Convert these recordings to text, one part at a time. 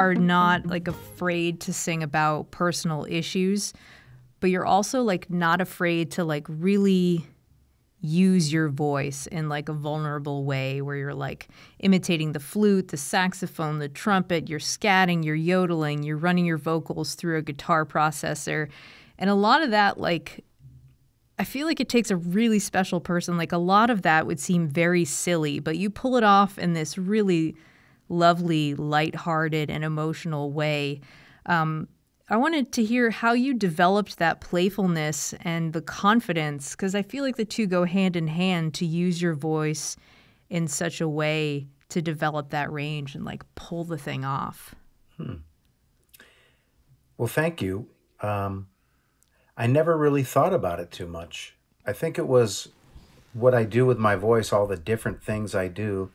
are not like afraid to sing about personal issues, but you're also like not afraid to like really use your voice in like a vulnerable way where you're like imitating the flute, the saxophone, the trumpet, you're scatting, you're yodeling, you're running your vocals through a guitar processor. And a lot of that, like, I feel like it takes a really special person. Like a lot of that would seem very silly, but you pull it off in this really lovely, lighthearted, and emotional way. I wanted to hear how you developed that playfulness and the confidence, because I feel like the two go hand in hand to use your voice in such a way to develop that range and like pull the thing off. Well, thank you. I never really thought about it too much. I think it was what I do with my voice, all the different things I do,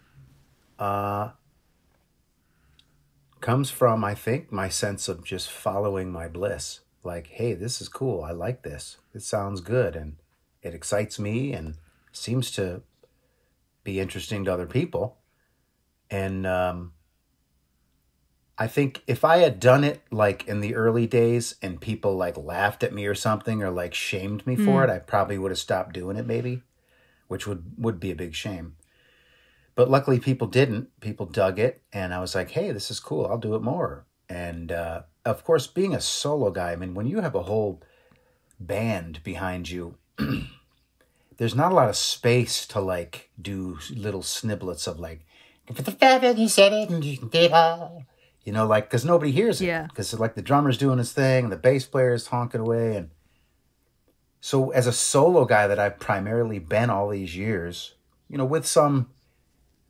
comes from, I think, my sense of just following my bliss. Like, hey, this is cool. I like this. It sounds good. And it excites me and seems to be interesting to other people. And I think if I had done it like in the early days and people like laughed at me or something or like shamed me for it, I probably would have stopped doing it maybe, which would be a big shame. But luckily people didn't. People dug it. And I was like, hey, this is cool. I'll do it more. And of course, being a solo guy, I mean, when you have a whole band behind you, there's not a lot of space to like do little snippets of like, you said it and you did all. You know, like, because nobody hears it. Yeah. Because like the drummer's doing his thing, and the bass player is honking away. And so as a solo guy that I've primarily been all these years, you know, with some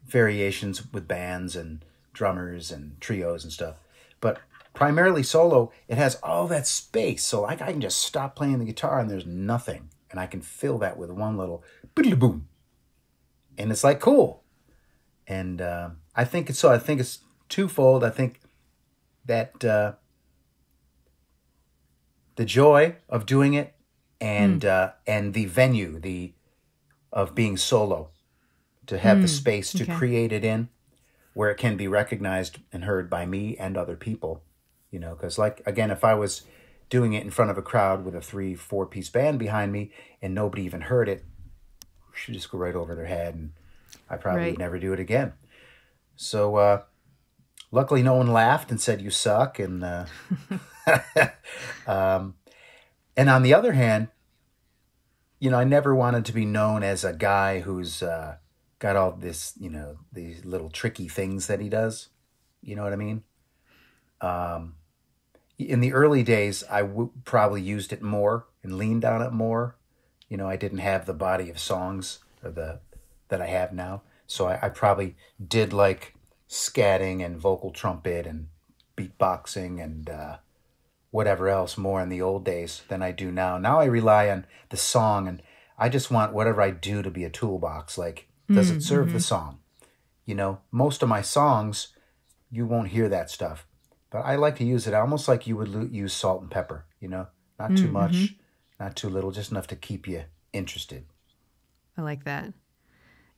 variations with bands and drummers and trios and stuff, but primarily solo, it has all that space. So like I can just stop playing the guitar and there's nothing. And I can fill that with one little boom. And it's like, cool. And I think it's twofold. I think that the joy of doing it and the venue, of being solo, to have the space to create it in where it can be recognized and heard by me and other people, you know, because like, again, if I was doing it in front of a crowd with a 3-4 piece band behind me and nobody even heard it, should just go right over their head and I probably would never do it again. So luckily no one laughed and said you suck. And and on the other hand, you know, I never wanted to be known as a guy who's got all this, you know, these little tricky things that he does. You know what I mean? In the early days, I probably used it more and leaned on it more. You know, I didn't have the body of songs that I have now. So I probably did like scatting and vocal trumpet and beatboxing and whatever else more in the old days than I do now. Now I rely on the song, and I just want whatever I do to be a toolbox. Like, does it serve the song? You know, most of my songs, you won't hear that stuff. But I like to use it almost like you would use salt and pepper, you know? Not too much, not too little, just enough to keep you interested. I like that.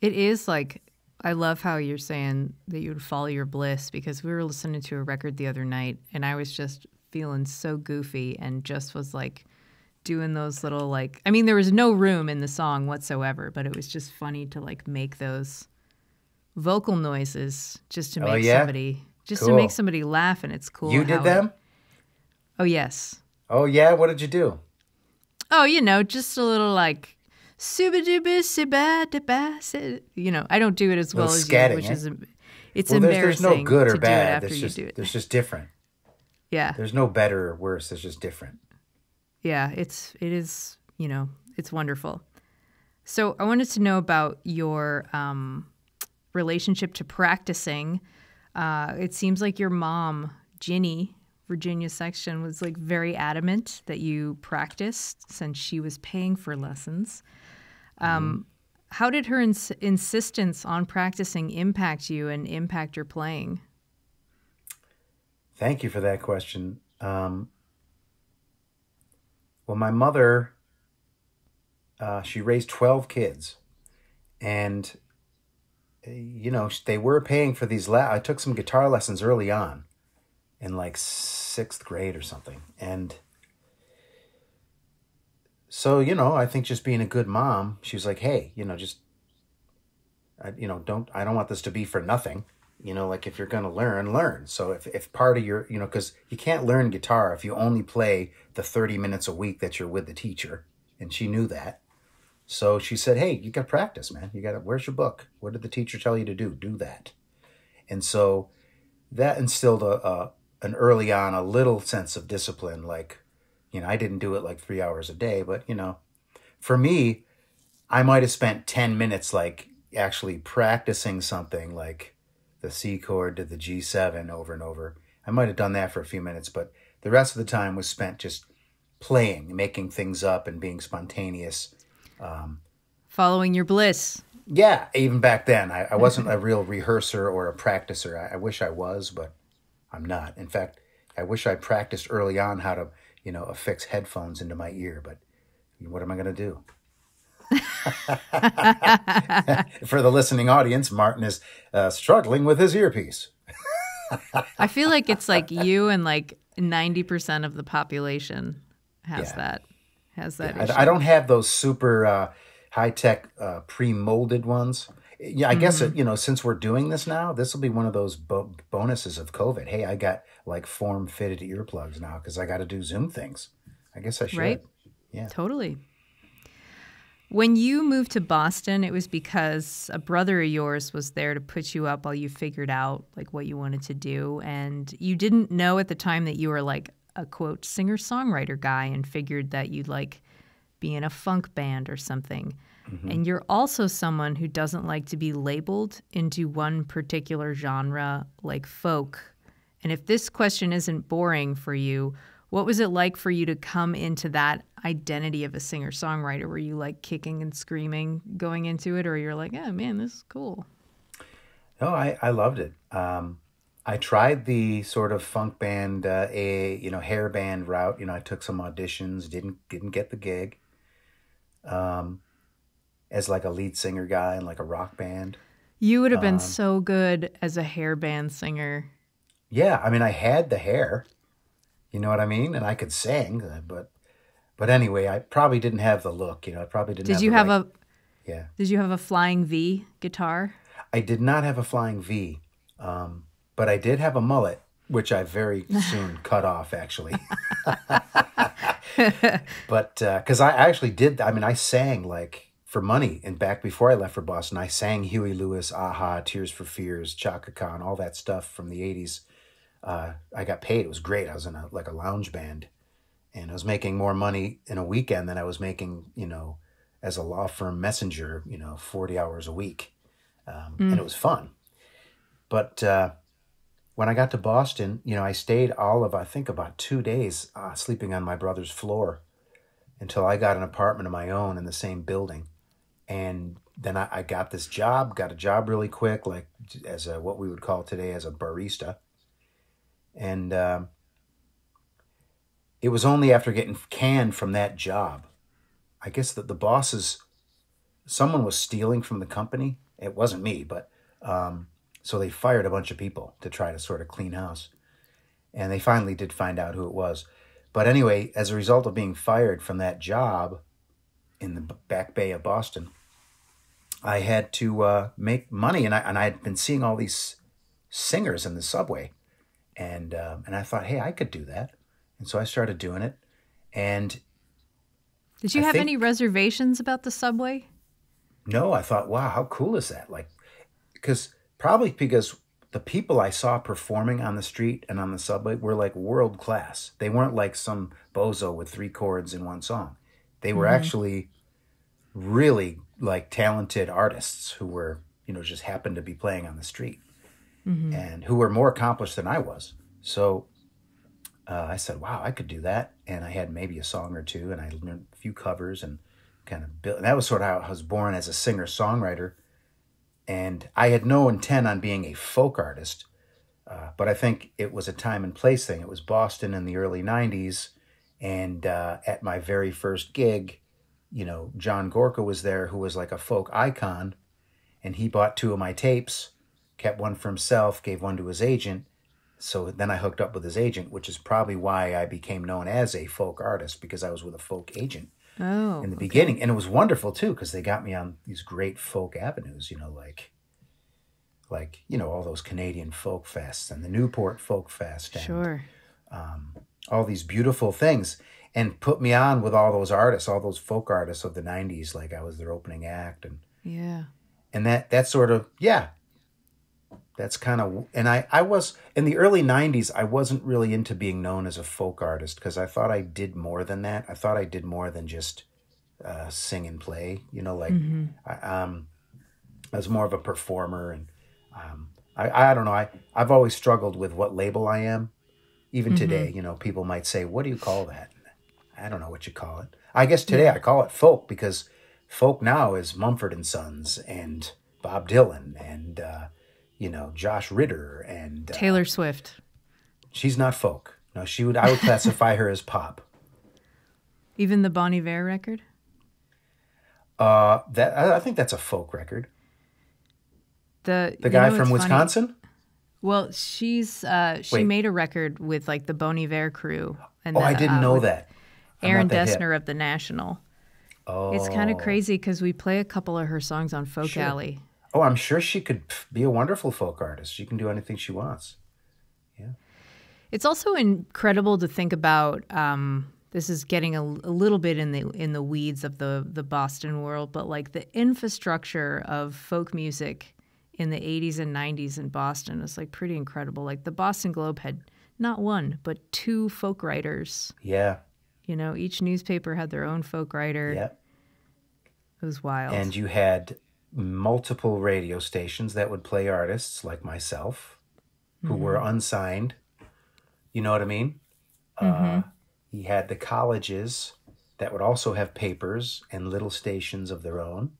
It is like, I love how you're saying that you would follow your bliss, because we were listening to a record the other night and I was just feeling so goofy and just was like doing those little like, I mean, there was no room in the song whatsoever, but it was just funny to like make those vocal noises just to make somebody, to make somebody laugh, and it's cool. You did them? Oh, yes. Oh, yeah? What did you do? Oh, you know, just a little like, you know, I don't do it as well as scatting, you, which is, it's well, embarrassing. There's no good or bad. After you do it. There's just different. Yeah. There's no better or worse. It's just different. Yeah, it is, you know, it's wonderful. So I wanted to know about your relationship to practicing. It seems like your mom, Ginny, Virginia Sexton, was like very adamant that you practiced since she was paying for lessons. How did her insistence on practicing impact you and impact your playing? Thank you for that question. Well, my mother, she raised 12 kids, and, you know, they were paying for these. I took some guitar lessons early on, in like 6th grade or something. And so, I think just being a good mom, she was like, hey, just, I don't want this to be for nothing. Like if you're going to learn. So if part of your, because you can't learn guitar if you only play the 30 minutes a week that you're with the teacher. And she knew that. So she said, hey, you got to practice, man. Where's your book? What did the teacher tell you to do? Do that. And so that instilled an early on a little sense of discipline. Like, I didn't do it like 3 hours a day, but, for me, I might have spent 10 minutes like actually practicing something like the C chord to the G7 over and over. I might have done that for a few minutes, but the rest of the time was spent just playing, making things up and being spontaneous. Following your bliss. Yeah, even back then, I wasn't a real rehearser or a practicer. I wish I was, but I'm not. In fact, I wish I practiced early on how to, affix headphones into my ear, but what am I going to do? For the listening audience, Martin is struggling with his earpiece. I feel like it's like you and like 90% of the population has that issue. I don't have those super high-tech pre-molded ones. Yeah, I guess, since we're doing this now, this will be one of those bonuses of COVID. Hey, I got like form-fitted earplugs now because I got to do Zoom things. I guess I should. Right? Yeah. Totally. When you moved to Boston, it was because a brother of yours was there to put you up while you figured out like what you wanted to do. And you didn't know at the time that you were like a, quote, singer-songwriter guy and figured that you'd like be in a funk band or something. Mm-hmm. And you're also someone who doesn't like to be labeled into one particular genre like folk. And if this question isn't boring for you, what was it like for you to come into that identity of a singer-songwriter? Were you like kicking and screaming going into it, or you're like, oh man, this is cool? No, I loved it. I tried the sort of funk band, hair band route. I took some auditions, didn't get the gig. As like a lead singer guy in like a rock band. You would have been so good as a hair band singer. Yeah, I mean, I had the hair, you know what I mean? And I could sing, but anyway, I probably didn't have the look, I probably didn't Did have you the have right, Yeah. Did you have a flying V guitar? I did not have a flying V, but I did have a mullet, which I very soon cut off, actually. But because I actually did, I mean, I sang like for money, and back before I left for Boston, I sang Huey Lewis, Aha, Tears for Fears, Chaka Khan, all that stuff from the 80s. I got paid. It was great. I was in a lounge band, and I was making more money in a weekend than I was making, as a law firm messenger, 40 hours a week. And it was fun. But when I got to Boston, I stayed I think about 2 days sleeping on my brother's floor until I got an apartment of my own in the same building. And then I got a job really quick, like as what we would call today as a barista. And it was only after getting canned from that job, I guess that the bosses, someone was stealing from the company. It wasn't me, but so they fired a bunch of people to try to sort of clean house. And they finally did find out who it was. But anyway, as a result of being fired from that job in the Back Bay of Boston, I had to make money. And I had been seeing all these singers in the subway. And I thought, hey, I could do that. And so I started doing it. And did you have any reservations about the subway? No, I thought, wow, how cool is that? Like, probably because the people I saw performing on the street and on the subway were like world class. They weren't like some bozo with 3 chords in one song. They were actually really like talented artists who were, just happened to be playing on the street and who were more accomplished than I was. So I said, wow, I could do that. And I had maybe a song or two, and I learned a few covers and kind of built. And that was sort of how I was born as a singer-songwriter. And I had no intent on being a folk artist, but I think it was a time and place thing. It was Boston in the early 90s, and at my very first gig, John Gorka was there, who was like a folk icon, and he bought 2 of my tapes, kept one for himself, gave one to his agent, so then I hooked up with his agent, which is probably why I became known as a folk artist, because I was with a folk agent in the beginning. And it was wonderful too, because they got me on these great folk avenues, like all those Canadian folk fests and the Newport Folk Fest and Sure. all these beautiful things, and put me on with all those artists, all those folk artists of the 90s. Like I was their opening act. And that sort of, that's kind of, and I was, in the early 90s, I wasn't really into being known as a folk artist, because I thought I did more than that. I thought I did more than just sing and play, I was more of a performer. And I don't know, I've always struggled with what label I am. Even today, people might say, what do you call that? I don't know what you call it. I guess today I call it folk, because folk now is Mumford and Sons and Bob Dylan and, Josh Ritter and Taylor Swift. She's not folk. No, I would classify her as pop. Even the Bon Iver record? I think that's a folk record. The guy from Wisconsin? Funny? Well, she made a record with like the Bon Iver crew. And I didn't know that. Aaron Dessner of the National. Oh. It's kind of crazy because we play a couple of her songs on Folk Alley. Oh, I'm sure she could be a wonderful folk artist. She can do anything she wants. Yeah. It's also incredible to think about. This is getting a little bit in the weeds of the Boston world, but like the infrastructure of folk music in the 80s and 90s in Boston is like pretty incredible. Like the Boston Globe had not one, but two folk writers. Yeah. Each newspaper had their own folk writer. Yeah. It was wild. And you had multiple radio stations that would play artists like myself who were unsigned. You know what I mean? He had the colleges that would also have papers and little stations of their own.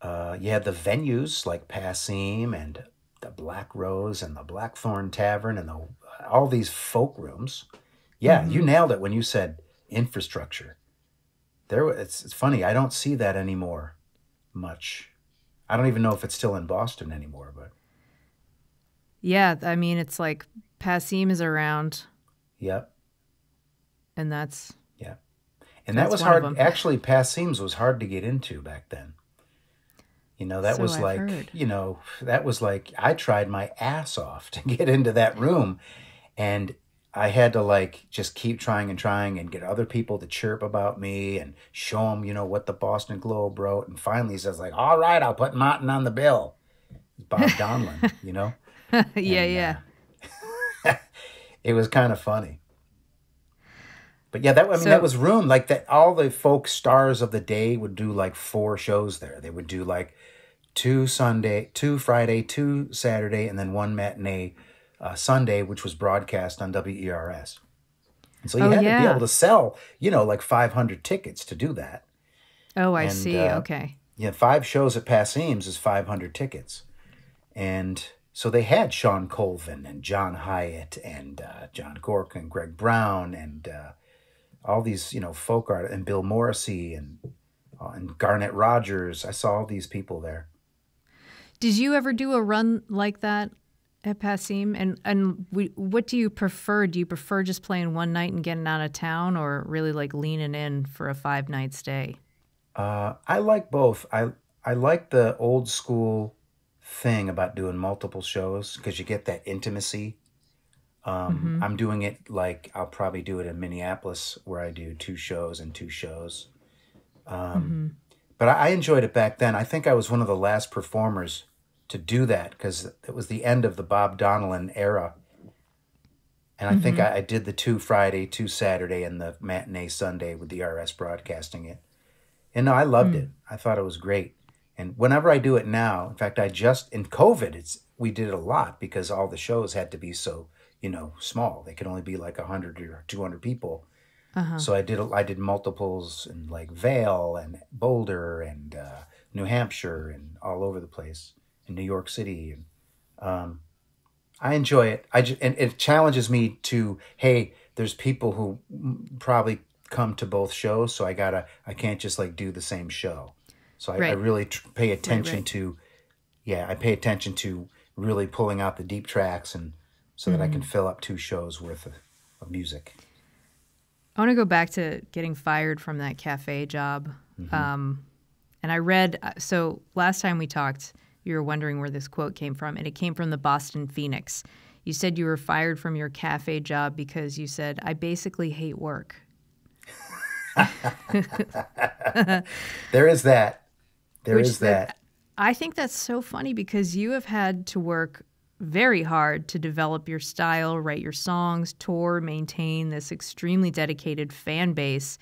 You had the venues like Passim and the Black Rose and the Blackthorn Tavern and all these folk rooms. Yeah, you nailed it when you said infrastructure. It's funny, I don't see that anymore much. I don't even know if it's still in Boston anymore, but yeah, I mean, it's like Passim is around. Yep. And that's and that was hard. Actually, Passim's was hard to get into back then. That was like, that was like, I tried my ass off to get into that room, and I had to like just keep trying and get other people to chirp about me and show them, what the Boston Globe wrote. And finally he says like, all right, I'll put Martin on the bill. Bob Donlin, Yeah. It was kind of funny. But yeah, that was room like that. All the folk stars of the day would do like 4 shows there. They would do like 2 Sunday, 2 Friday, 2 Saturday, and then 1 matinee Sunday, which was broadcast on WERS. And so you had to be able to sell, like 500 tickets to do that. Oh, I see. Okay. Yeah, 5 shows at Passim's is 500 tickets. And so they had Sean Colvin and John Hyatt and John Cork and Greg Brown and all these, folk art, and Bill Morrissey and Garnett Rogers. I saw all these people there. Did you ever do a run like that at Passim? And what do you prefer? Do you prefer just playing one night and getting out of town, or really like leaning in for a 5-night stay? I like both. I like the old school thing about doing multiple shows because you get that intimacy. I'm doing it like I'll probably do it in Minneapolis where I do 2 shows and 2 shows. But I enjoyed it back then. I think I was one of the last performers to do that because it was the end of the Bob Donlin era. And I think I did the 2 Friday, 2 Saturday, and the matinee Sunday with the RS broadcasting it. And no, I loved it. I thought it was great. And whenever I do it now, in fact, in COVID, we did it a lot because all the shows had to be so, small. They could only be like 100 or 200 people. So I did multiples in like Vail and Boulder and New Hampshire and all over the place, in New York City. And I enjoy it. And it challenges me to, hey, there's people who probably come to both shows, so I can't just like do the same show. So I really pay attention to, I pay attention to really pulling out the deep tracks and so that I can fill up 2 shows worth of music. I want to go back to getting fired from that cafe job. And I read, so last time we talked, you were wondering where this quote came from, and it came from the Boston Phoenix. You said you were fired from your cafe job because you said, I basically hate work. There is that. There is that. I think that's so funny because you have had to work very hard to develop your style, write your songs, tour, maintain this extremely dedicated fan base.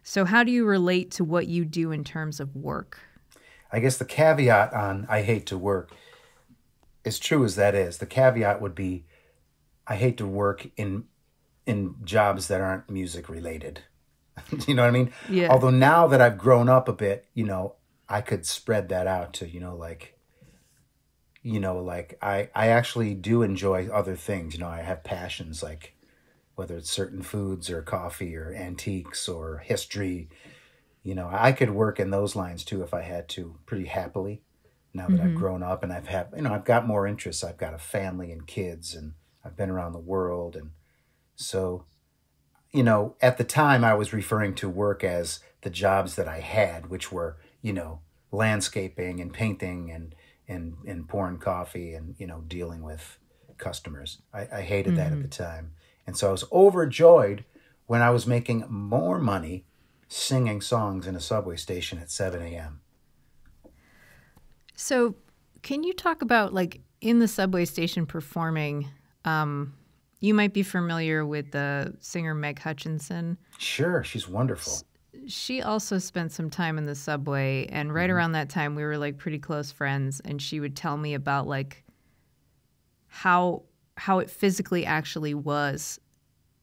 So how do you relate to what you do in terms of work? I guess the caveat on I hate to work, as true as that is, the caveat would be I hate to work in jobs that aren't music related. You know what I mean? Yeah. Although now that I've grown up a bit, I could spread that out to, I actually do enjoy other things. I have passions like whether it's certain foods or coffee or antiques or history. I could work in those lines too if I had to, pretty happily. Now that I've grown up and I've got more interests. I've got a family and kids, and I've been around the world. And so, at the time I was referring to work as the jobs that I had, which were, landscaping and painting and pouring coffee and, dealing with customers. I hated that at the time. And so I was overjoyed when I was making more money singing songs in a subway station at 7 a.m. So can you talk about, like, in the subway station performing, you might be familiar with the singer Meg Hutchinson. Sure, she's wonderful. She also spent some time in the subway, and right around that time we were like pretty close friends, and she would tell me about like how it physically actually was,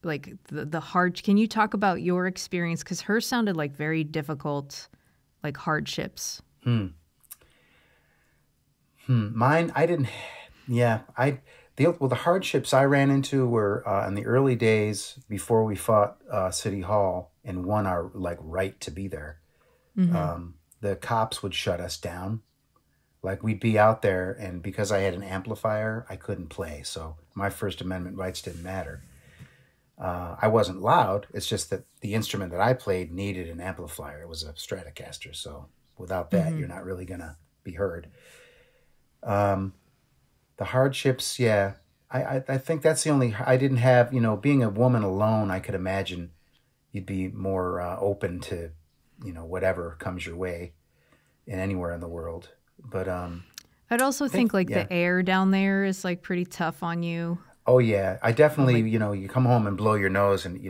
like the hard. Can you talk about your experience? Because hers sounded like very difficult, like hardships. Mine, I didn't. Yeah, the hardships I ran into were in the early days before we fought City Hall and won our right to be there. The cops would shut us down. Like, we'd be out there, and because I had an amplifier, I couldn't play. So my First Amendment rights didn't matter. I wasn't loud. It's just that the instrument that I played needed an amplifier. It was a Stratocaster. So without that, you're not really gonna be heard. The hardships, yeah. I think that's the only, I didn't have, being a woman alone, I could imagine you'd be more open to, whatever comes your way in anywhere in the world. But I'd also think the air down there is like pretty tough on you. Oh yeah, I definitely, you come home and blow your nose, and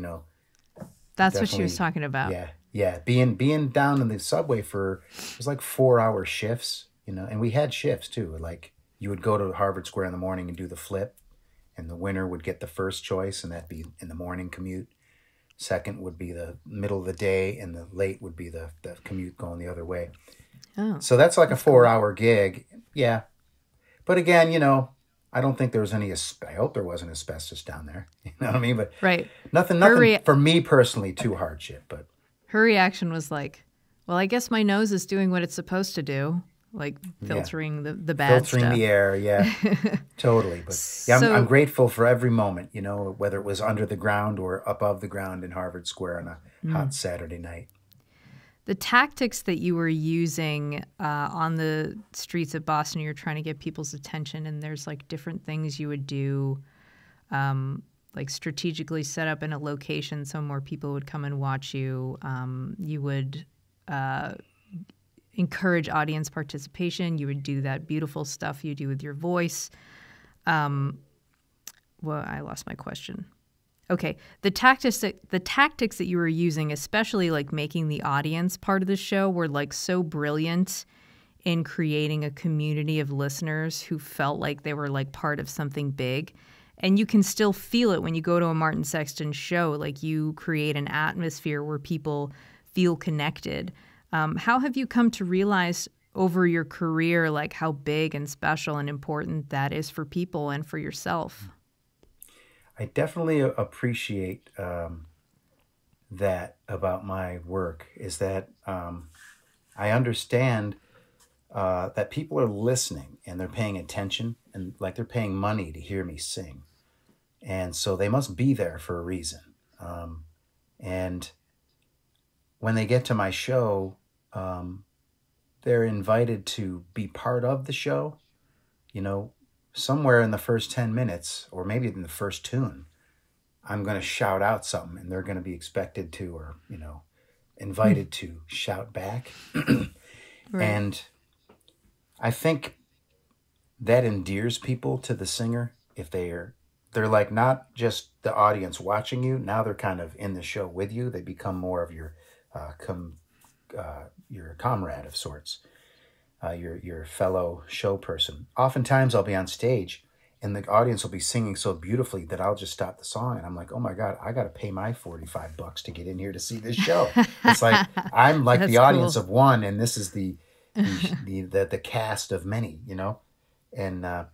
that's what she was talking about. Yeah. Being down in the subway it was like 4-hour shifts, and we had shifts too. Like, you would go to Harvard Square in the morning and do the flip, and the winner would get the first choice, and that'd be in the morning commute. Second would be the middle of the day, and the late would be the commute going the other way. Oh, so that's like a 4-hour gig. Yeah. But again, I don't think there was any, I hope there wasn't asbestos down there. You know what I mean? But right. Nothing for me personally too hardship. But her reaction was like, well, I guess my nose is doing what it's supposed to do. Like filtering the bad filtering stuff. the air, yeah, totally. But yeah, I'm grateful for every moment, whether it was under the ground or above the ground in Harvard Square on a hot Saturday night. The tactics that you were using on the streets of Boston, you're trying to get people's attention, and there's like different things you would do, like strategically set up in a location so more people would come and watch you. You would encourage audience participation. You would do that beautiful stuff you do with your voice. Well, I lost my question. Okay, the tactics that you were using, especially like making the audience part of the show, were like so brilliant in creating a community of listeners who felt like they were like part of something big. And you can still feel it when you go to a Martin Sexton show. Like, you create an atmosphere where people feel connected. How have you come to realize over your career, like, how big and special and important that is for people and for yourself? I definitely appreciate that about my work, is that I understand that people are listening and they're paying attention, and like they're paying money to hear me sing. And so they must be there for a reason. And when they get to my show, they're invited to be part of the show. Somewhere in the first 10 minutes, or maybe in the first tune, I'm going to shout out something, and they're going to be expected to, or, invited to shout back. Right. And I think that endears people to the singer if they're like not just the audience watching you. Now they're kind of in the show with you. They become more of your comrade of sorts, your fellow show person. Oftentimes I'll be on stage and the audience will be singing so beautifully that I'll just stop the song and I'm like, oh my God, I got to pay my $45 to get in here to see this show. It's like I'm like the audience of one, and this is the cast of many, and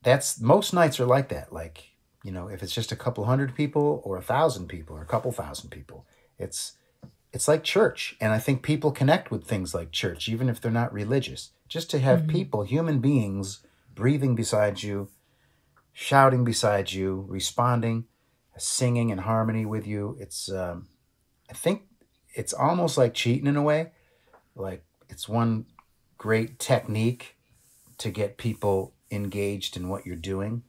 that's, most nights are like that. Like, if it's just a couple hundred people or 1,000 people or a couple thousand people, it's like church. And I think people connect with things like church, even if they're not religious. Just to have people, human beings, breathing beside you, shouting beside you, responding, singing in harmony with you. It's, I think it's almost like cheating in a way. Like, it's one great technique to get people engaged in what you're doing.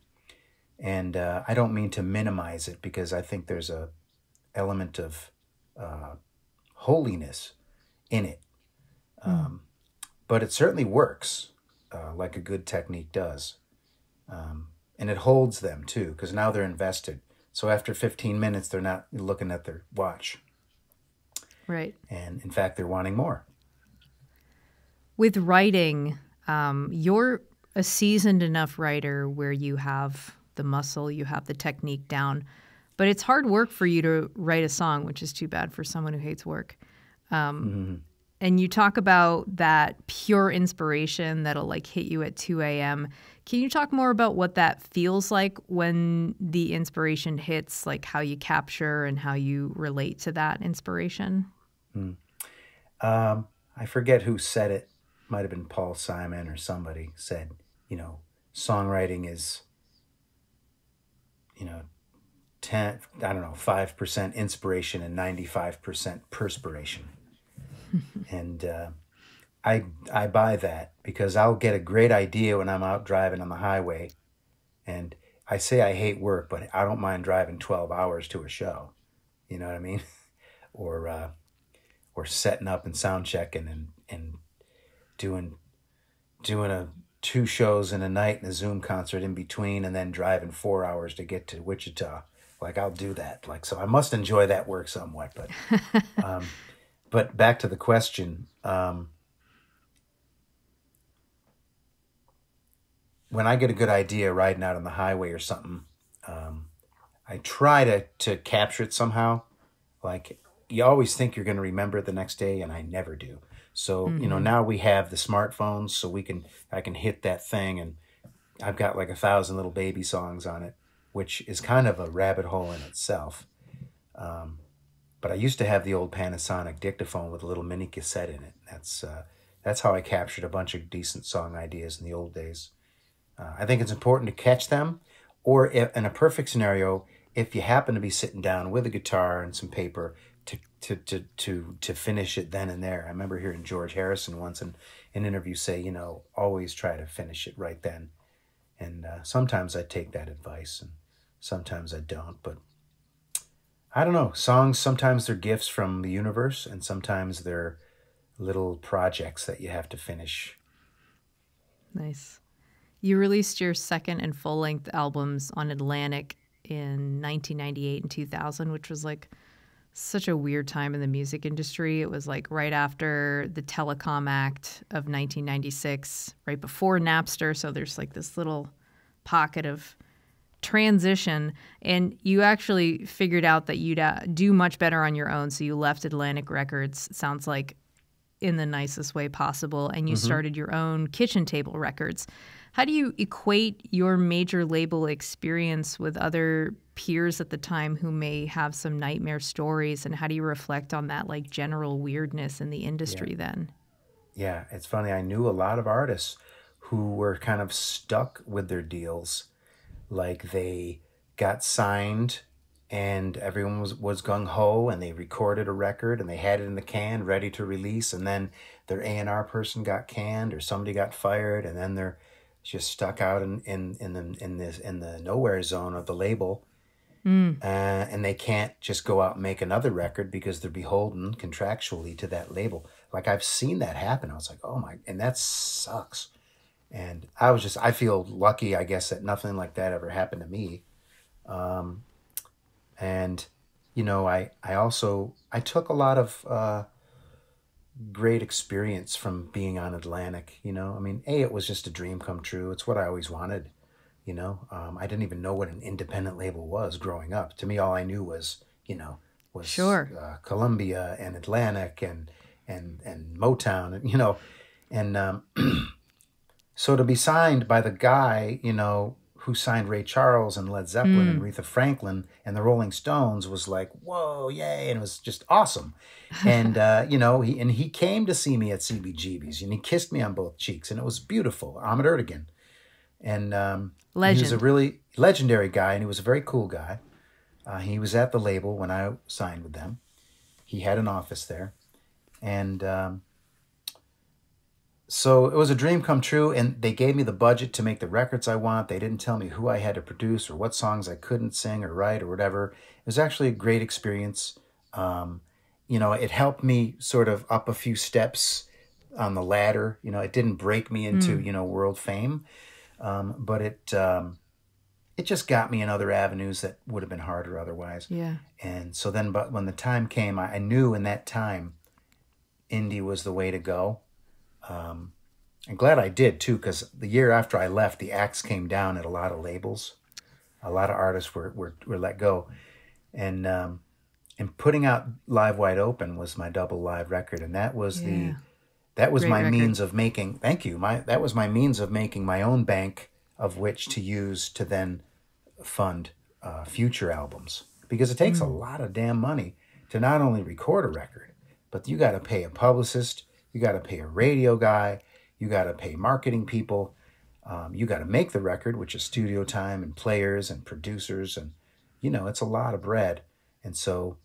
And I don't mean to minimize it, because I think there's a element of holiness in it. But it certainly works like a good technique does. And it holds them too, because now they're invested. So after 15 minutes, they're not looking at their watch. Right. And in fact, they're wanting more. With writing, you're a seasoned enough writer where you have the muscle, you have the technique down, but it's hard work for you to write a song, which is too bad for someone who hates work. And you talk about that pure inspiration that'll like hit you at 2 a.m. Can you talk more about what that feels like when the inspiration hits, like how you capture and how you relate to that inspiration? I forget who said it. Might have been Paul Simon or somebody said, songwriting is, 5% inspiration and 95% perspiration. And I buy that, because I'll get a great idea when I'm out driving on the highway. And I say I hate work, but I don't mind driving 12 hours to a show. You know what I mean? Or setting up and sound checking and doing 2 shows in a night and a Zoom concert in between, and then driving 4 hours to get to Wichita. Like, I'll do that. Like, so I must enjoy that work somewhat. But back to the question, when I get a good idea riding out on the highway or something, I try to capture it somehow. Like, you always think you're going to remember it the next day, and I never do. So, now we have the smartphones, so I can hit that thing, and I've got like 1,000 little baby songs on it, which is kind of a rabbit hole in itself. But I used to have the old Panasonic dictaphone with a little mini cassette in it. That's how I captured a bunch of decent song ideas in the old days. I think it's important to catch them, or in a perfect scenario, if you happen to be sitting down with a guitar and some paper, to finish it then and there. I remember hearing George Harrison once in an interview say, always try to finish it right then. And sometimes I take that advice, and sometimes I don't. But I don't know. Songs, sometimes they're gifts from the universe, and sometimes they're little projects that you have to finish. Nice. You released your second and full-length albums on Atlantic in 1998 and 2000, which was like such a weird time in the music industry. It was like right after the Telecom Act of 1996, right before Napster. So there's like this little pocket of transition. And you actually figured out that you'd do much better on your own. So you left Atlantic Records, sounds like in the nicest way possible, and you started your own Kitchen Table Records. How do you equate your major label experience with other peers at the time who may have some nightmare stories, and how do you reflect on that like general weirdness in the industry then? Yeah, it's funny. I knew a lot of artists who were kind of stuck with their deals like they got signed and everyone was gung-ho and they recorded a record and they had it in the can ready to release, and then their A&R person got canned or somebody got fired, and then they're just stuck out in the nowhere zone of the label. And they can't just go out and make another record because they're beholden contractually to that label. Like, I've seen that happen. I was like, oh my, and that sucks. And I feel lucky, I guess, that nothing like that ever happened to me. And, I took a lot of great experience from being on Atlantic, I mean, it was just a dream come true. It's what I always wanted. I didn't even know what an independent label was growing up. To me, all I knew was, Sure. Columbia and Atlantic and Motown, and so to be signed by the guy, who signed Ray Charles and Led Zeppelin and Aretha Franklin and the Rolling Stones was like, whoa, yay, and it was just awesome. And he came to see me at CBGB's and he kissed me on both cheeks, and it was beautiful. Ahmet Ertegun. And he was a really legendary guy, and he was a very cool guy. He was at the label when I signed with them. He had an office there. And so it was a dream come true, and they gave me the budget to make the records I want. They didn't tell me who I had to produce or what songs I couldn't sing or write or whatever. It was actually a great experience. It helped me sort of up a few steps on the ladder. It didn't break me into, world fame. But it just got me in other avenues that would have been harder otherwise. Yeah. And so then, but when the time came, I knew in that time, indie was the way to go. I'm glad I did too, because the year after I left, the axe came down at a lot of labels. A lot of artists were let go, and putting out Live Wide Open was my double live record, and that was that was Great my record. means of making. Thank you. That was my means of making my own bank of which to use to then fund future albums, because it takes a lot of damn money to not only record a record, but you got to pay a publicist, you got to pay a radio guy, you got to pay marketing people, you got to make the record, which is studio time and players and producers, and it's a lot of bread. And so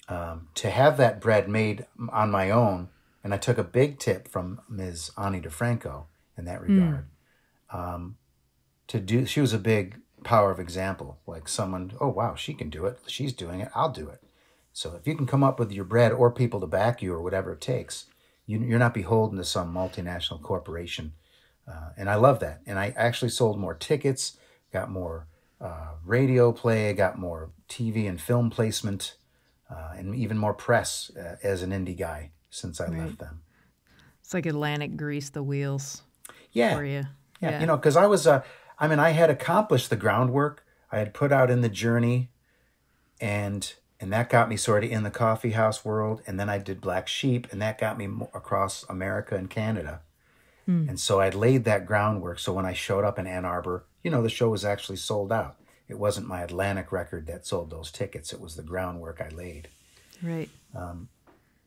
to have that bread made on my own, and I took a big tip from Ms. Ani DeFranco in that regard. She was a big power of example, like someone, oh wow, she can do it, she's doing it, I'll do it. So if you can come up with your bread or people to back you or whatever it takes, you're not beholden to some multinational corporation. And I love that. And I actually sold more tickets, got more radio play, got more TV and film placement, and even more press as an indie guy since I left them. It's like Atlantic greased the wheels for you. Yeah. Because I had accomplished the groundwork. I had put out in the journey, and that got me sort of in the coffee house world. And then I did Black Sheep, and that got me across America and Canada. And so I'd laid that groundwork. So when I showed up in Ann Arbor, the show was actually sold out. It wasn't my Atlantic record that sold those tickets. It was the groundwork I laid. Right.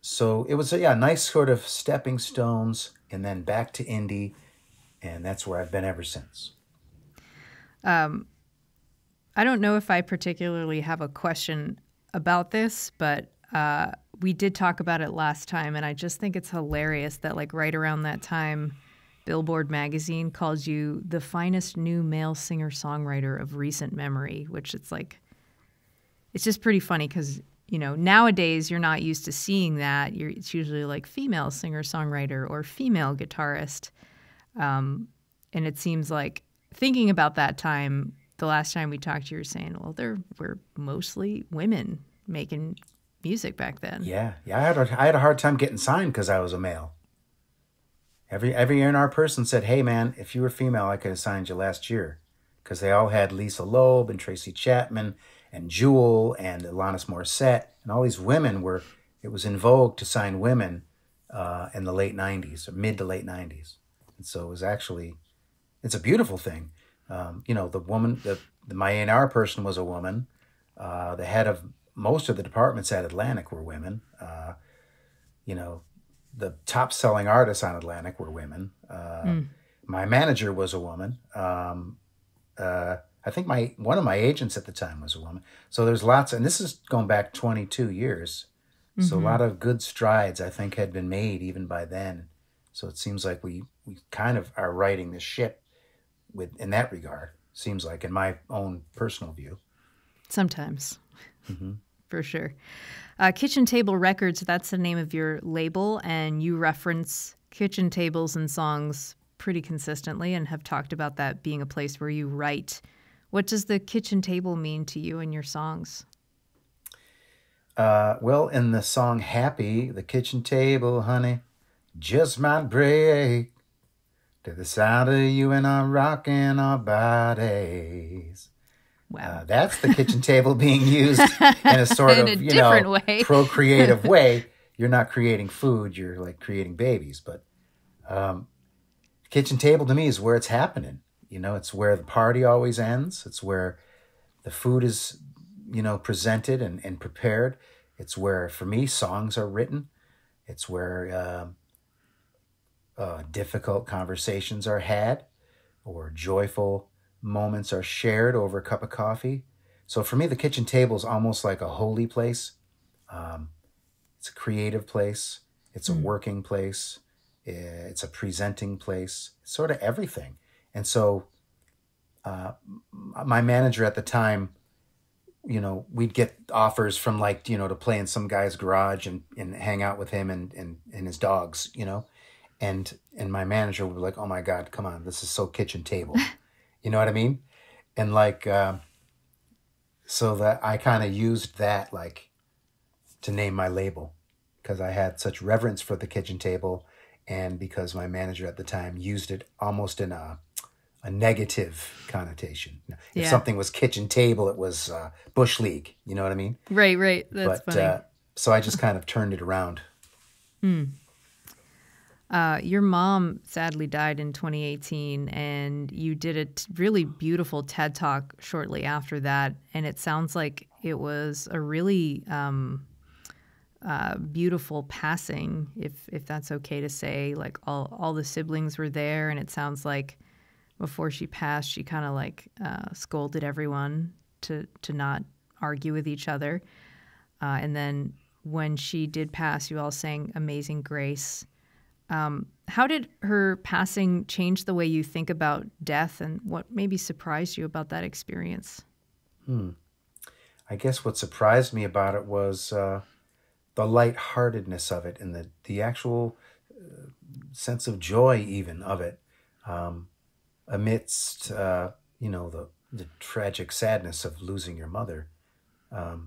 So it was nice sort of stepping stones, and then back to indie. And that's where I've been ever since. I don't know if I particularly have a question about this, but we did talk about it last time, and I just think it's hilarious that like right around that time, Billboard magazine called you the finest new male singer-songwriter of recent memory, which it's just pretty funny because, nowadays you're not used to seeing that. It's usually like female singer-songwriter or female guitarist. And it seems like thinking about that time, the last time we talked, you were saying, well, there were mostly women making music back then. Yeah. I had a hard time getting signed because I was a male. Every A&R person said, hey, man, if you were female, I could have signed you last year. Because they all had Lisa Loeb and Tracy Chapman and Jewel and Alanis Morissette. And all these women it was in vogue to sign women in the late 90s, or mid to late 90s. And so it's a beautiful thing. The woman, my A&R person was a woman. The head of most of the departments at Atlantic were women. The top selling artists on Atlantic were women. My manager was a woman. I I think one of my agents at the time was a woman. So there's lots, and this is going back 22 years. So a lot of good strides, I think, had been made even by then. So it seems like we kind of are righting the ship in that regard. Seems like, in my own personal view. Sometimes, for sure. Kitchen Table Records, that's the name of your label, and you reference kitchen tables and songs pretty consistently and have talked about that being a place where you write. What does the kitchen table mean to you and your songs? Well, in the song Happy, the kitchen table, honey, just might break to the sound of you and I rocking our bodies. Wow. That's the kitchen table being used in a sort In of, a different way. procreative way. You're not creating food, you're like creating babies. But kitchen table to me is where it's happening. It's where the party always ends. It's where the food is, presented and prepared. It's where, for me, songs are written. It's where difficult conversations are had, or joyful moments are shared over a cup of coffee. So for me, the kitchen table is almost like a holy place. It's a creative place. It's a working place. It's a presenting place. It's sort of everything. And so my manager at the time, we'd get offers from to play in some guy's garage and hang out with him and his dogs, and my manager would be like, oh my God, come on, this is so kitchen table. You know what I mean? And so that I kind of used that to name my label, because I had such reverence for the kitchen table, and because my manager at the time used it almost in a negative connotation. If something was kitchen table, it was bush league. You know what I mean? Right. That's funny. So I just kind of turned it around. Your mom sadly died in 2018, and you did a really beautiful TED Talk shortly after that. And it sounds like it was a really beautiful passing, if that's okay to say. Like all the siblings were there, and it sounds like before she passed, she kind of scolded everyone to not argue with each other. And then when she did pass, you all sang Amazing Grace. How did her passing change the way you think about death, and what maybe surprised you about that experience? I guess what surprised me about it was the lightheartedness of it, and the actual sense of joy even of it, amidst the tragic sadness of losing your mother.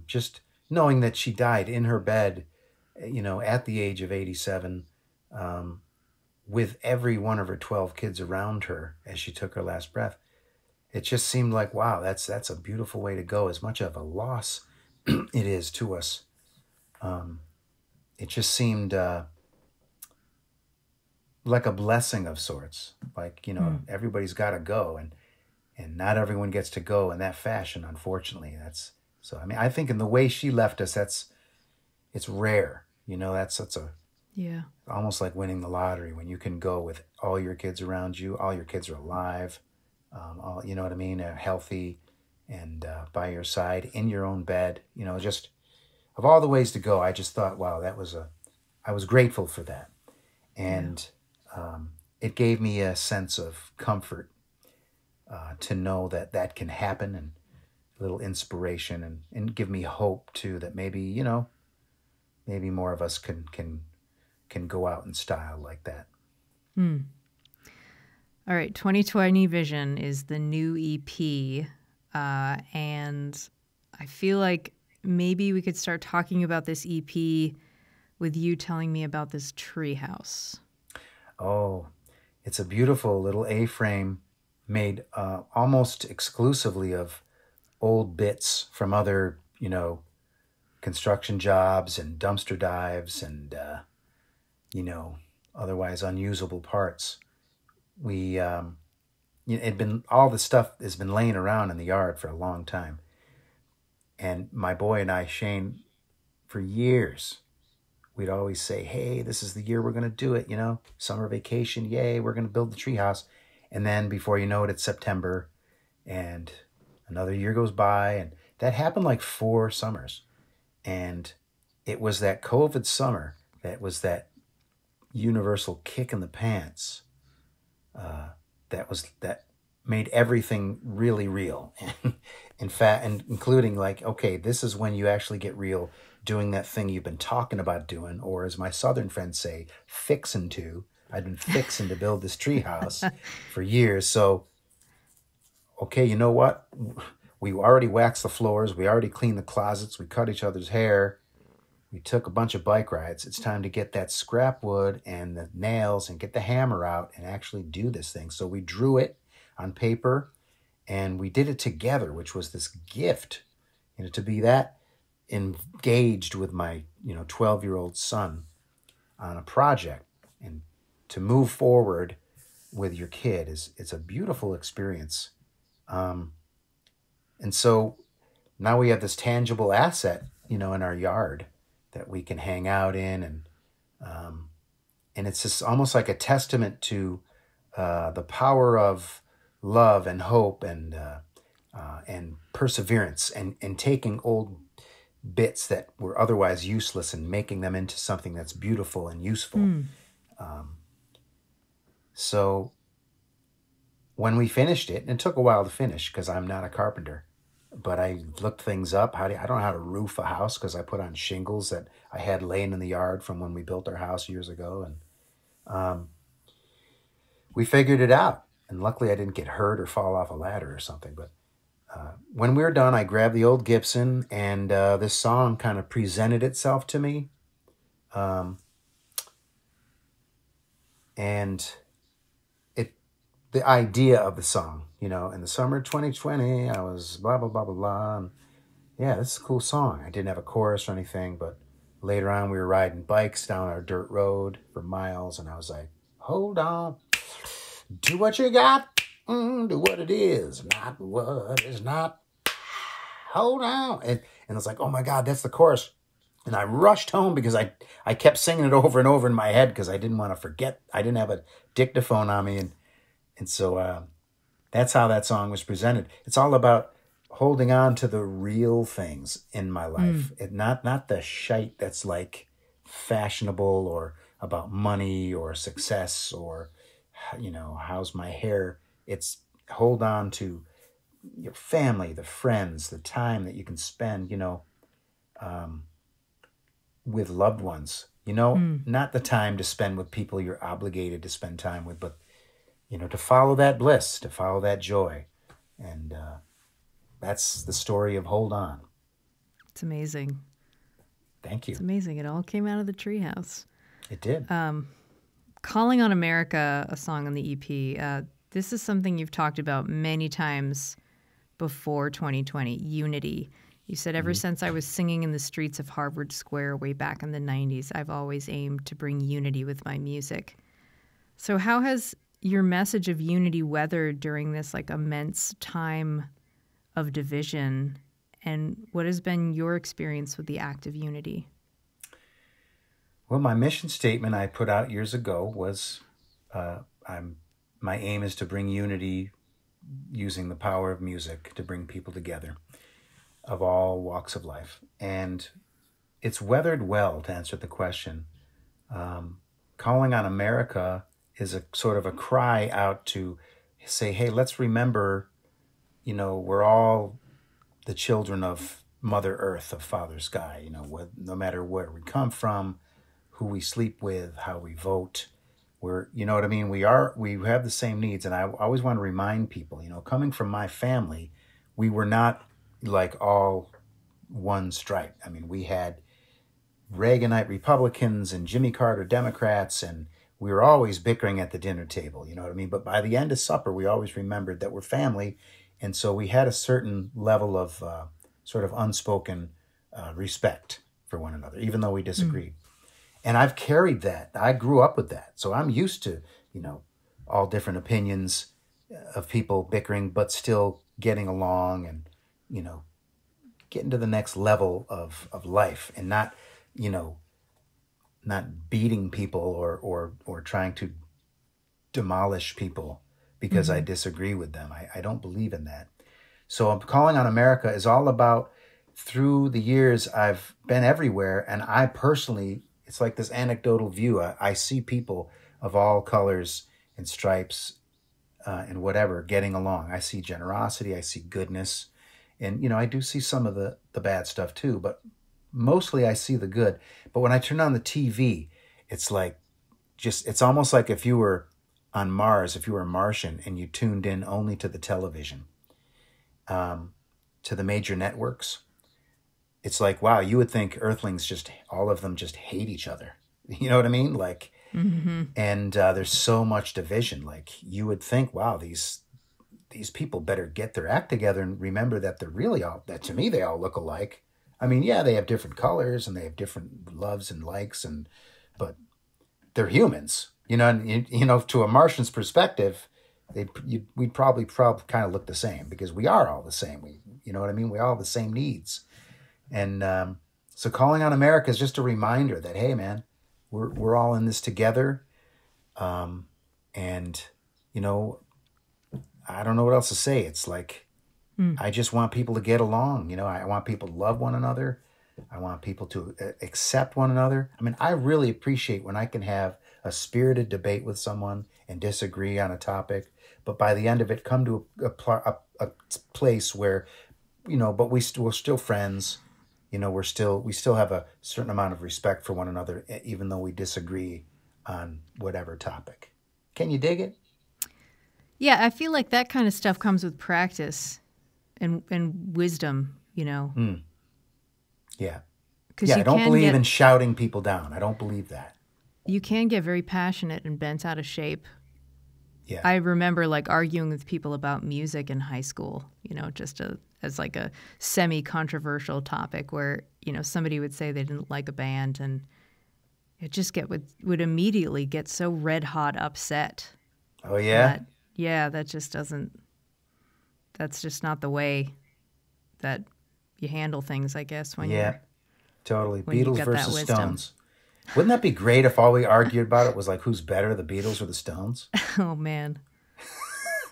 Just knowing that she died in her bed, at the age of 87. With every one of her 12 kids around her as she took her last breath. It just seemed like, wow, that's a beautiful way to go. As much of a loss it is to us, it just seemed like a blessing of sorts. Everybody's got to go, and not everyone gets to go in that fashion, unfortunately. I think in the way she left us, it's rare. Yeah. Almost like winning the lottery, when you can go with all your kids around you, all your kids are alive, you know what I mean, healthy, and by your side, in your own bed. Just of all the ways to go, I just thought, wow, I was grateful for that. And it gave me a sense of comfort to know that can happen, and a little inspiration, and give me hope too, that maybe more of us can go out in style like that. All right, 2020 Vision is the new EP, and I feel like maybe we could start talking about this EP with you telling me about this treehouse. Oh, it's a beautiful little A-frame made almost exclusively of old bits from other, construction jobs and dumpster dives and, otherwise unusable parts. All the stuff has been laying around in the yard for a long time. And my boy and I, Shane, for years, we'd always say, hey, this is the year we're going to do it, summer vacation, yay, we're going to build the treehouse. And then before you know it, it's September, and Another year goes by, and that happened like 4 summers. And it was that COVID summer that was that universal kick in the pants. That made everything really real. And in fact, and including like, okay, this is when you actually get real doing that thing you've been talking about doing, or as my southern friends say, fixing to. I'd been fixing to build this treehouse for years. So, okay, you know what? We already waxed the floors. We already cleaned the closets. We cut each other's hair. We took a bunch of bike rides. It's time to get that scrap wood and the nails and get the hammer out and actually do this thing. So we drew it on paper and we did it together, which was this gift, to be that engaged with my, 12-year-old son on a project and to move forward with your kid it's a beautiful experience. And so now we have this tangible asset, in our yard that we can hang out in, and it's just almost like a testament to the power of love and hope and perseverance and taking old bits that were otherwise useless and making them into something that's beautiful and useful. So when we finished it, and it took a while to finish because I'm not a carpenter, but I looked things up. I don't know how to roof a house because I put on shingles that I had laying in the yard from when we built our house years ago. And we figured it out. And luckily I didn't get hurt or fall off a ladder or something. But when we were done, I grabbed the old Gibson and this song kind of presented itself to me. And the idea of the song, in the summer of 2020, I was blah, blah, blah, blah, blah. And yeah, this is a cool song. I didn't have a chorus or anything, but later on we were riding bikes down our dirt road for miles. And I was like, hold on, do what you got, do what it is, not what is not. Hold on. And I was like, oh my God, that's the chorus. And I rushed home because I kept singing it over and over in my head because I didn't want to forget. I didn't have a dictaphone on me. And so that's how that song was presented. It's all about holding on to the real things in my life. Not the shite that's like fashionable or about money or success or, how's my hair. It's hold on to your family, the friends, the time that you can spend, with loved ones, not the time to spend with people you're obligated to spend time with, but to follow that bliss, to follow that joy. And that's the story of Hold On. It's amazing. Thank you. It's amazing. It all came out of the treehouse. It did. Calling on America, a song on the EP. This is something you've talked about many times before 2020, unity. You said, ever since I was singing in the streets of Harvard Square way back in the 90s, I've always aimed to bring unity with my music. So how has your message of unity weathered during this like immense time of division, and what has been your experience with the act of unity? Well, my mission statement I put out years ago was my aim is to bring unity using the power of music to bring people together of all walks of life. And it's weathered well, to answer the question. Calling on America is a sort of a cry out to say, hey, let's remember, we're all the children of Mother Earth, of Father Sky, no matter where we come from, who we sleep with, how we vote, we're, you know what I mean? We have the same needs. And I always want to remind people, coming from my family, we were not like all one stripe. I mean, we had Reaganite Republicans and Jimmy Carter Democrats, and we were always bickering at the dinner table, you know what I mean? But by the end of supper, we always remembered that we're family. And so we had a certain level of sort of unspoken respect for one another, even though we disagreed. And I've carried that. I grew up with that. So I'm used to, all different opinions of people bickering, but still getting along and, getting to the next level of life and not, not beating people or trying to demolish people because I disagree with them. I don't believe in that. So Calling on America is all about, through the years, I've been everywhere, and I personally, it's like this anecdotal view. I see people of all colors and stripes and whatever getting along. I see generosity, I see goodness, and I do see some of the bad stuff too, but mostly I see the good. But when I turn on the TV, it's like it's almost like if you were on Mars, if you were a Martian and you tuned in only to the television, to the major networks. It's like, wow, you would think Earthlings all of them just hate each other. You know what I mean? Like, and there's so much division. Like, you would think, wow, these people better get their act together and remember that they're really that to me, they all look alike. I mean, yeah, they have different colors and they have different loves and likes, but they're humans, and to a Martian's perspective, we'd probably kind of look the same because we are all the same. You know what I mean? We all have the same needs. And so Calling on America is just a reminder that, hey, man, we're all in this together. And, I don't know what else to say. It's like, I just want people to get along. I want people to love one another. I want people to accept one another. I mean, I really appreciate when I can have a spirited debate with someone and disagree on a topic, but by the end of it, come to a place where, but we're still friends. We still have a certain amount of respect for one another, even though we disagree on whatever topic. Can you dig it? Yeah, I feel like that kind of stuff comes with practice and wisdom, Yeah. Because I don't believe in shouting people down. I don't believe that. You can get very passionate and bent out of shape. Yeah. I remember arguing with people about music in high school, just as like a semi-controversial topic where, somebody would say they didn't like a band and it just would immediately get so red hot upset. Oh, yeah? That's just not the way that you handle things, I guess, when totally. when Beatles versus Stones. Wouldn't that be great if all we argued about it was like who's better, the Beatles or the Stones? Oh, man.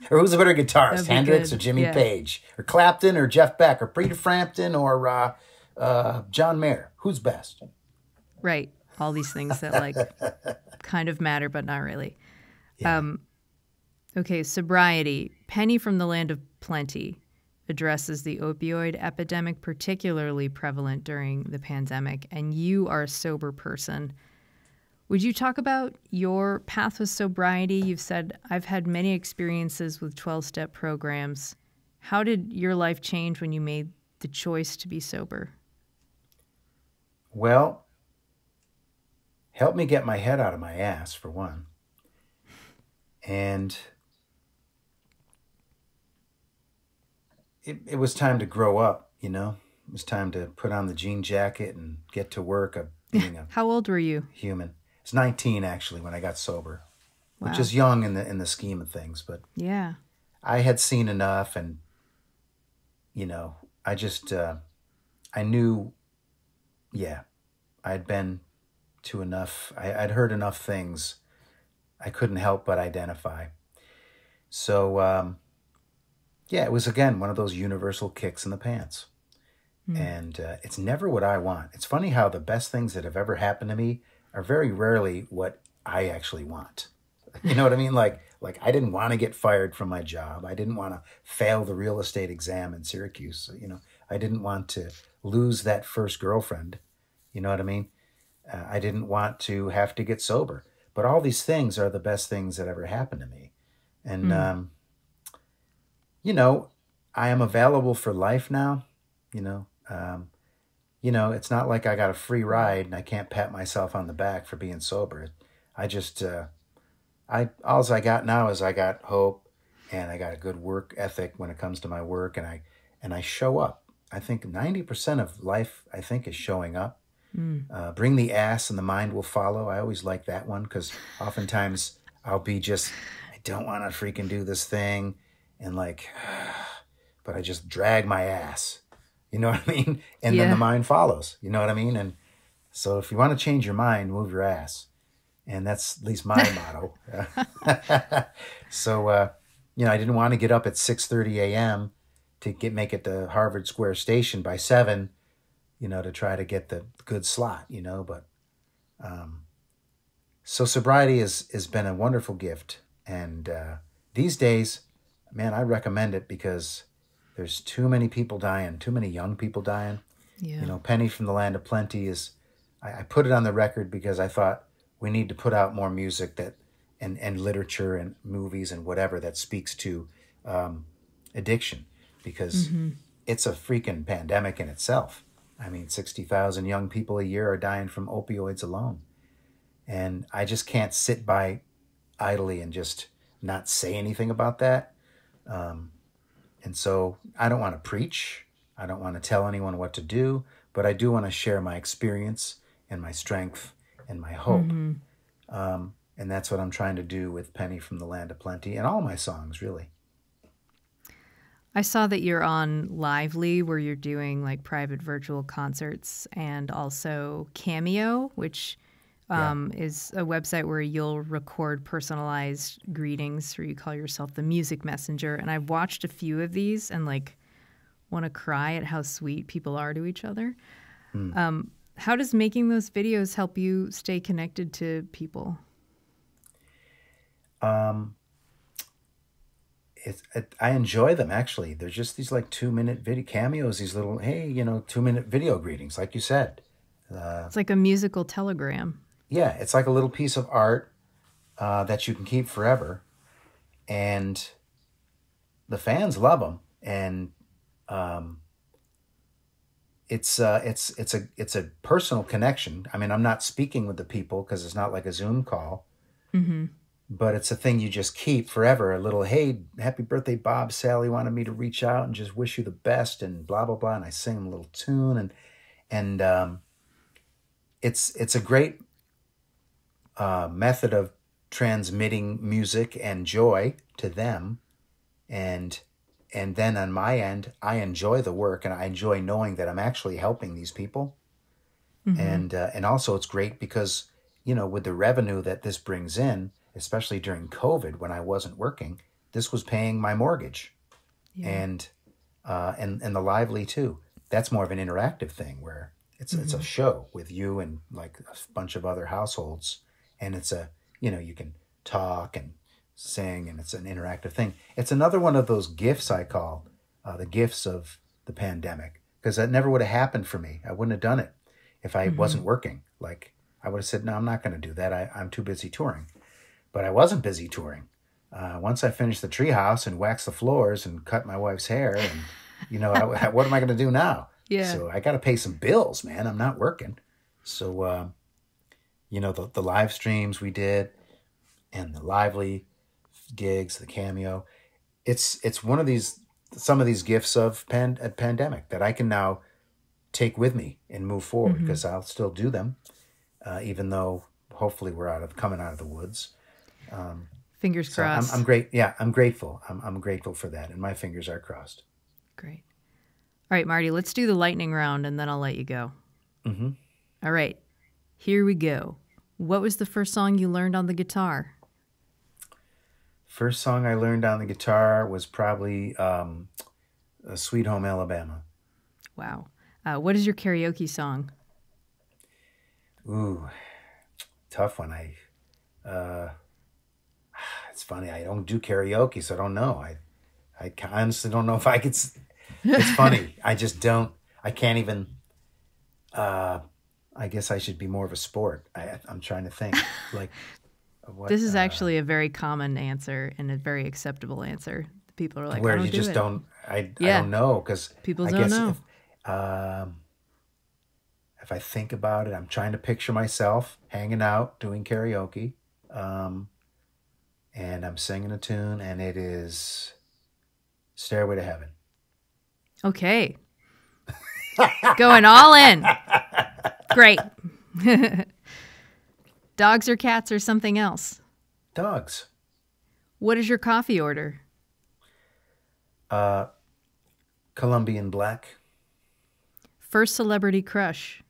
Or who's a better guitarist, Hendrix or Jimmy Yeah. Page? Or Clapton or Jeff Beck or Peter Frampton or John Mayer? Who's best? Right. All these things that kind of matter, but not really. Yeah. Okay, Sobriety. Penny from the Land of Plenty addresses the opioid epidemic, particularly prevalent during the pandemic, and you are a sober person. Would you talk about your path with sobriety? You've said, I've had many experiences with 12-step programs. How did your life change when you made the choice to be sober? Well, help me get my head out of my ass, for one. And it was time to grow up, It was time to put on the jean jacket and get to work of being a How old were you? human. I was 19, actually, when I got sober, Wow. which is young in the scheme of things. But Yeah. I had seen enough, and, I just, I knew, I'd been to enough. I'd heard enough things I couldn't help but identify. So, it was, again, one of those universal kicks in the pants. And it's never what I want. It's funny how the best things that have ever happened to me are very rarely what I actually want. You know what I mean? Like I didn't want to get fired from my job. I didn't want to fail the real estate exam in Syracuse. I didn't want to lose that first girlfriend. You know what I mean? I didn't want to have to get sober. But all these things are the best things that ever happened to me. And, I am available for life now. It's not like I got a free ride and I can't pat myself on the back for being sober. I just, all I got now is I got hope and I got a good work ethic when it comes to my work, and I show up. I think 90% of life, I think, is showing up. Bring the ass and the mind will follow. I always like that one because oftentimes I'll be I don't want to freaking do this thing. And but I just drag my ass. You know what I mean? And then the mind follows. You know what I mean? And so if you want to change your mind, move your ass. And that's at least my motto. So, I didn't want to get up at 6:30 a.m. to make it to Harvard Square Station by 7, to try to get the good slot, but so sobriety has been a wonderful gift. And these days, man, I recommend it because there's too many people dying, too many young people dying. Yeah. Penny from the Land of Plenty I put it on the record because I thought we need to put out more music and literature and movies and whatever that speaks to addiction, because it's a freaking pandemic in itself. I mean, 60,000 young people a year are dying from opioids alone. And I just can't sit by idly and just not say anything about that. And so I don't want to preach. I don't want to tell anyone what to do, but I do want to share my experience and my strength and my hope. And that's what I'm trying to do with Penny from the Land of Plenty and all my songs, really. I saw that you're on Lively, where you're doing like private virtual concerts, and also Cameo, which is a website where you'll record personalized greetings, where you call yourself the music messenger. And I've watched a few of these and like want to cry at how sweet people are to each other. How does making those videos help you stay connected to people? I enjoy them, actually. They're just these like 2-minute video cameos, these little, hey, 2-minute video greetings, like you said. It's like a musical telegram. Yeah, it's like a little piece of art that you can keep forever, and the fans love them. And it's a personal connection. I mean, I'm not speaking with the people because it's not like a Zoom call. But it's a thing you just keep forever. A little, hey, happy birthday, Bob. Sally wanted me to reach out and just wish you the best and blah, blah, blah. And I sing them a little tune. And it's a great method of transmitting music and joy to them. And then on my end, I enjoy the work and I enjoy knowing that I'm actually helping these people. And also it's great because, with the revenue that this brings in, especially during COVID when I wasn't working, this was paying my mortgage. And the Lively too. That's more of an interactive thing where it's a show with you and like a bunch of other households. And it's you can talk and sing, and it's an interactive thing. It's another one of those gifts I call the gifts of the pandemic, because that never would have happened for me. I wouldn't have done it if I wasn't working. Like I would have said, no, I'm not going to do that. I'm too busy touring. But I wasn't busy touring. Once I finished the treehouse and waxed the floors and cut my wife's hair, and what am I going to do now? Yeah. So I got to pay some bills, man. I'm not working. So the live streams we did, and the Lively gigs, the Cameo, it's one of some of these gifts of a pandemic that I can now take with me and move forward, because I'll still do them, even though hopefully we're coming out of the woods. Fingers crossed. I'm great. Yeah, I'm grateful. I'm grateful for that, and my fingers are crossed. Great. All right, Marty, let's do the lightning round, and then I'll let you go. All right, here we go. What was the first song you learned on the guitar? First song I learned on the guitar was probably Sweet Home Alabama. Wow. What is your karaoke song? Ooh, tough one. It's funny. I don't do karaoke, so I don't know. I honestly don't know if I could. It's funny. I just don't. I can't even. I guess I should be more of a sport. I'm trying to think. Like, what? This is actually a very common answer and a very acceptable answer. People are like, where I don't you do just it. don't. I don't know, because people don't know. If I think about it, I'm trying to picture myself hanging out doing karaoke. And I'm singing a tune, and it is Stairway to Heaven. Okay. Going all in. Great. Dogs or cats or something else? Dogs. What is your coffee order? Colombian black. First celebrity crush?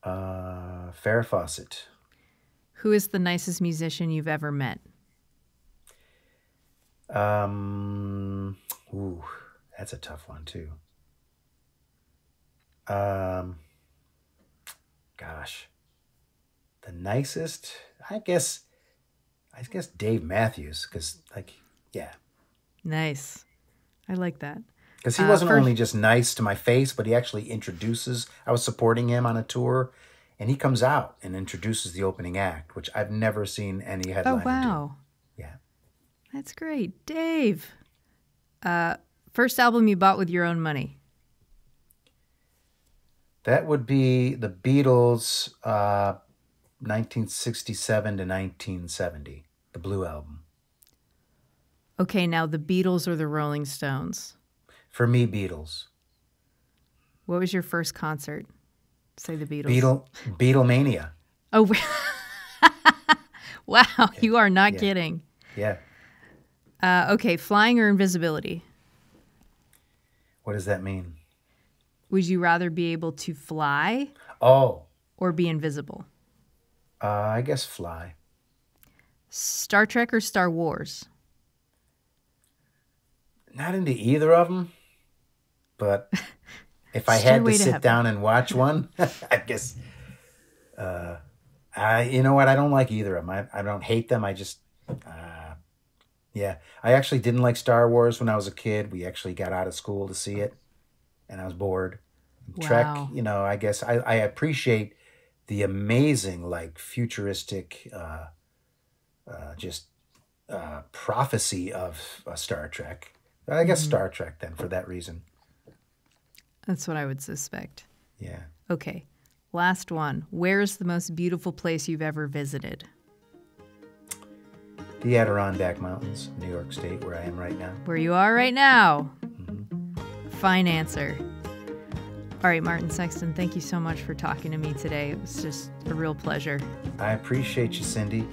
Farrah Fawcett. Who is the nicest musician you've ever met? Ooh, that's a tough one too. Gosh, the nicest, I guess Dave Matthews, because yeah, Nice. I like that. because he wasn't only just nice to my face, but he actually introduces. I was supporting him on a tour, and he comes out and introduces the opening act, which I've never seen any headliner do. Oh, wow. Yeah. That's great. Dave, first album you bought with your own money? That would be the Beatles, 1967 to 1970, the Blue Album. Okay, now the Beatles or the Rolling Stones? For me, Beatles. What was your first concert? Say the Beatles. Beatlemania. Oh, wow. You are not kidding. Yeah. Okay, flying or invisibility? What does that mean? Would you rather be able to fly Oh, or be invisible? I guess fly. Star Trek or Star Wars? Not into either of them, but if I had to Stairway to sit Heaven. down and watch one, I guess. You know what? I don't like either of them. I don't hate them. I just, yeah. I actually didn't like Star Wars when I was a kid. We actually got out of school to see it, and I was bored. Trek, Wow. I guess I appreciate the amazing, futuristic, prophecy of Star Trek. I guess Star Trek then, for that reason. That's what I would suspect. Yeah. Okay, last one. Where is the most beautiful place you've ever visited? The Adirondack Mountains, New York State, where I am right now. Where you are right now. Fine answer. All right, Martin Sexton, thank you so much for talking to me today. It was just a real pleasure. I appreciate you, Cindy.